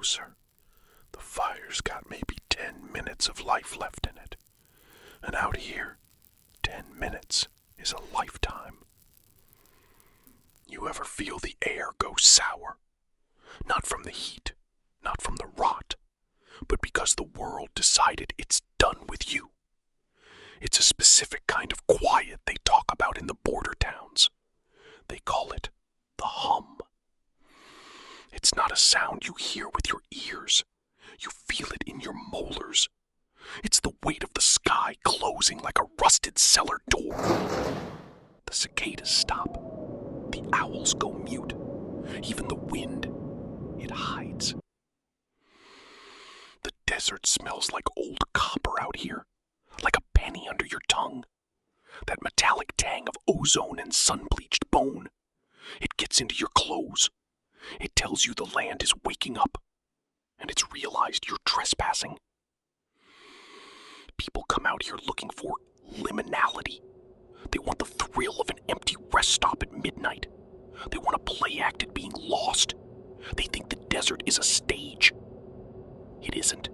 closer. The fire's got maybe 10 minutes of life left in it. And out here, 10 minutes is a lifetime. You ever feel the air go sour? Not from the heat, not from the rot, but because the world decided it's done with you. It's a specific kind of quiet they talk about in the border towns. They call it the hum. It's not a sound you hear with your ears. You feel it in your molars. It's the weight of the sky closing like a rusted cellar door. The cicadas stop. The owls go mute. Even the wind, it hides. The desert smells like old copper out here, like a penny under your tongue. That metallic tang of ozone and sun-bleached bone. It gets into your clothes. It tells you the land is waking up, and it's realized you're trespassing. People come out here looking for liminality. They want the thrill of an empty rest stop at midnight. They want a play act at being lost. They think the desert is a stage. It isn't.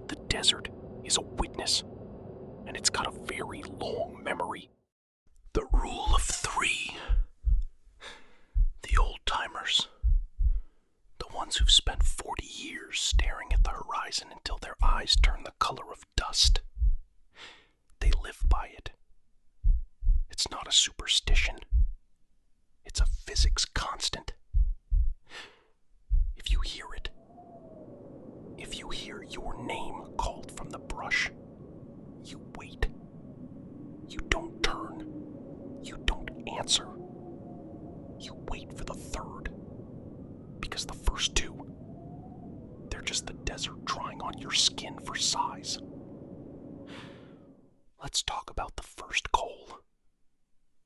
The desert is a witness, and it's got a very long memory. The rule of three. The old-timers. The ones who've spent 40 years staring at the horizon until their eyes turn the color of dust. They live by it. It's not a superstition. It's a physics constant. If you hear it, if you hear your name called from the brush, you wait. You don't turn. You don't answer. You wait for the third. Because the first two, they're just the desert drawing on your skin for size. Let's talk about the first call.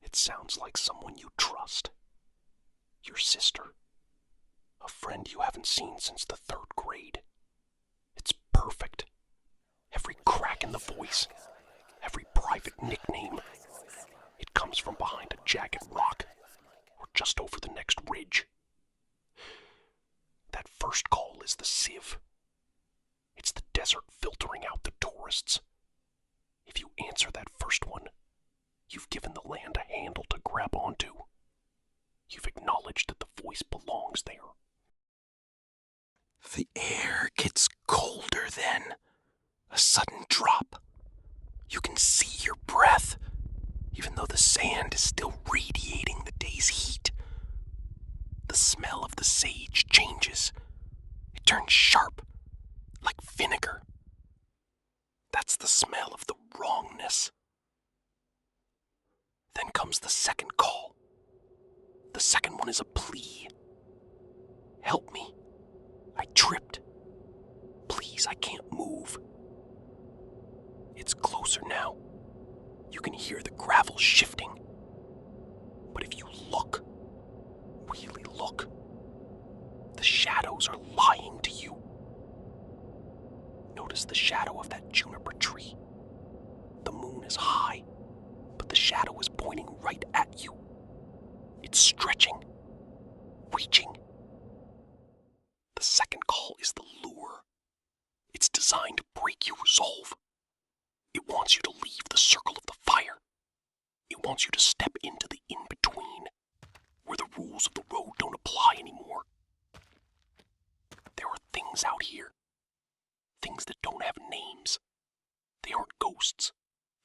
It sounds like someone you trust. Your sister. A friend you haven't seen since the 3rd grade. It's perfect. Every crack in the voice, every private nickname. It comes from behind a jagged rock, or just over the next ridge. That first call is the Sieve. It's the desert filtering out the tourists. If you answer that first one, you've given the land a handle to grab onto. You've acknowledged that the voice belongs there. The air gets colder then. A sudden drop. You can see your breath, even though the sand is still radiating the day's heat. The smell of the sage changes. It turns sharp, like vinegar. That's the smell of the wrongness. Then comes the second call. The second one is a plea. Help me. I tripped. Please, I can't move. It's closer now. You can hear the gravel shifting. But if you look, really look, the shadows are lying to you. Notice the shadow of that juniper tree. The moon is high, but the shadow is pointing right at you. It's stretching, reaching. The second call is the lure. It's designed to break your resolve. It wants you to leave the circle of the fire. It wants you to step into the in-between, where the rules of the road don't apply anymore. There are things out here. Things that don't have names. They aren't ghosts.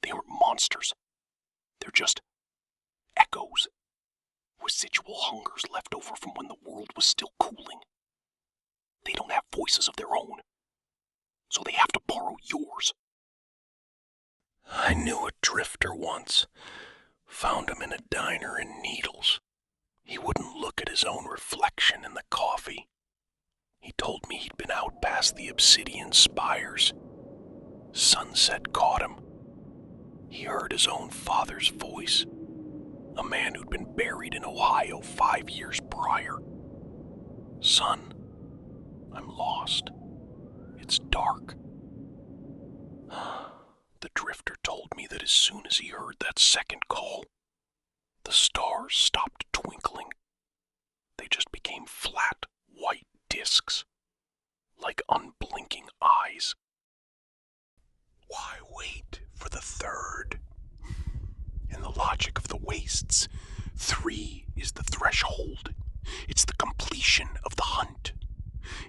They aren't monsters. They're just echoes. Residual hungers left over from when the world was still cooling. They don't have voices of their own, so they have to borrow yours. I knew a drifter once. Found him in a diner in Needles. He wouldn't look at his own reflection in the coffee. He told me he'd been out past the obsidian spires. Sunset caught him. He heard his own father's voice. A man who'd been buried in Ohio 5 years prior. Son, I'm lost. It's dark. The drifter told me that as soon as he heard that second call, the stars stopped twinkling. They just became flat, white discs. mission of the hunt.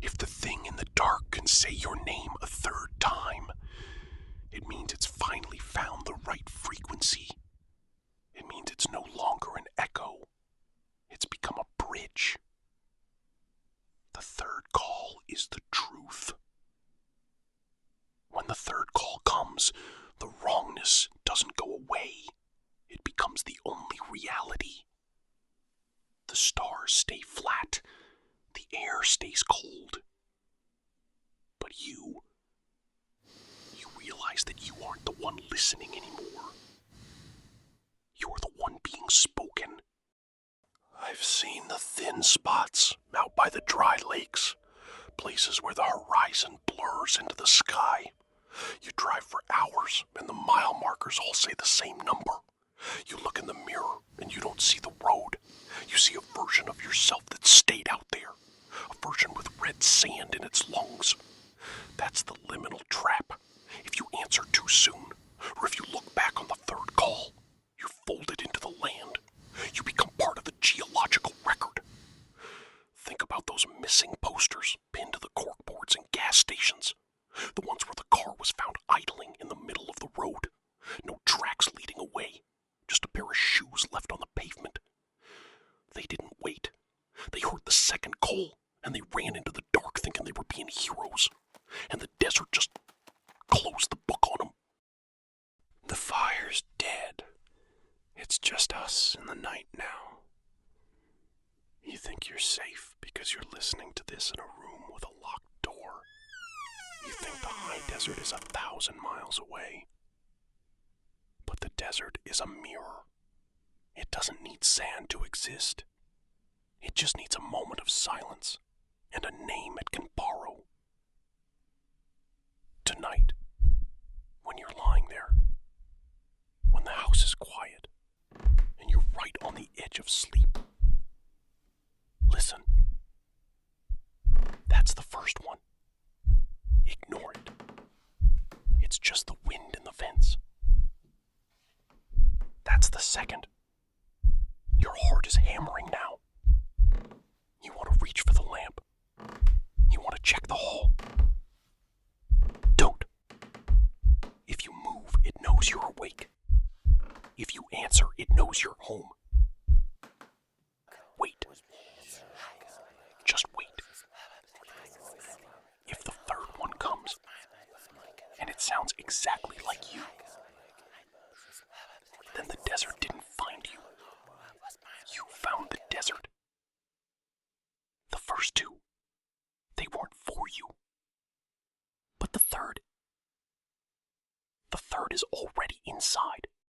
If the thing in the dark can say your name a third time, it means it's finally found the right frequency. It means it's no longer an echo. It's become a bridge. The third call is the truth. When the third call comes, the wrongness doesn't go away. It becomes the only reality. The stars stay flat. The air stays cold. But you realize that you aren't the one listening anymore. You're the one being spoken. I've seen the thin spots out by the dry lakes, places where the horizon blurs into the sky. You drive for hours and the mile markers all say the same number. You look in the mirror and you don't see the road. You see a version of yourself that stayed out there, a version with red sand in its lungs. That's the liminal trap. If you answer too soon, or if you look back on the third call, you're folded into the land. You become part of the geological record. Think about those missing posters pinned to the corkboards in gas stations. The ones where the car was found idling in the middle of the road. No tracks leading away. Just a pair of shoes left on the pavement. They didn't wait. They heard the second call, and they ran into the dark thinking they were being heroes. And the desert just closed the book on them. The fire's dead. It's just us in the night now. You think you're safe because you're listening to this in a room with a locked door. You think the high desert is 1,000 miles away. But the desert is a mirror. It doesn't need sand to exist. It just needs a moment of silence and a name it can borrow. Tonight, when you're lying there, when the house is quiet, and you're right on the edge of sleep, listen. That's the first one. Ignore it. It's just the wind in the vents. That's the second. Your heart is hammering now. You want to reach for the lamp. You want to check the hall. Don't. If you move, it knows you're awake. If you answer, it knows you're home. Wait. Just wait. If the third one comes, and it sounds exactly like you, then the desert didn't find you. You found the desert. The first two, they weren't for you. But the third is already inside.